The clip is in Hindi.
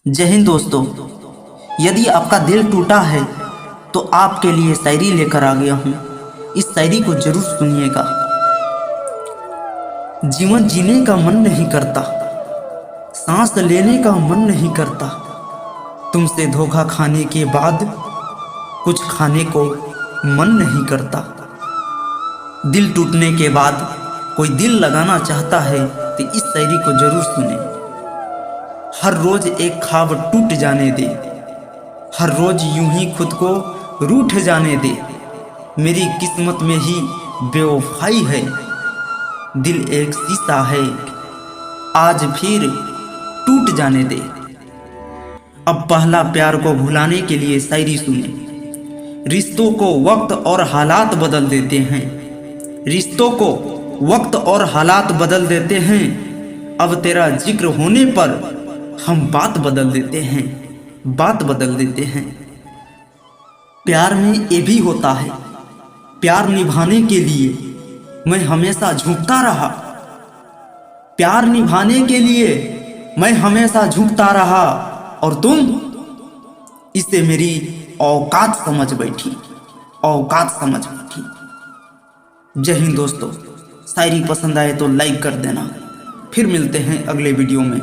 जय हिंद दोस्तों। यदि आपका दिल टूटा है तो आपके लिए शायरी लेकर आ गया हूँ। इस शायरी को जरूर सुनिएगा। जीवन जीने का मन नहीं करता, सांस लेने का मन नहीं करता, तुमसे धोखा खाने के बाद कुछ खाने को मन नहीं करता। दिल टूटने के बाद कोई दिल लगाना चाहता है तो इस शायरी को जरूर सुने। हर रोज एक ख्वाब टूट जाने दे, हर रोज यूं ही खुद को रूठ जाने दे। मेरी किस्मत में ही बेवफाई है, दिल एक शीशा है, आज फिर टूट जाने दे। अब पहला प्यार को भुलाने के लिए शायरी सुने। रिश्तों को वक्त और हालात बदल देते हैं, रिश्तों को वक्त और हालात बदल देते हैं। अब तेरा जिक्र होने पर हम बात बदल देते हैं, बात बदल देते हैं। प्यार में ये भी होता है, प्यार निभाने के लिए मैं हमेशा झुकता रहा, प्यार निभाने के लिए मैं हमेशा झुकता रहा, और तुम इसे मेरी औकात समझ बैठी, औकात समझ बैठी। जय हिंद दोस्तों। शायरी पसंद आए तो लाइक कर देना। फिर मिलते हैं अगले वीडियो में।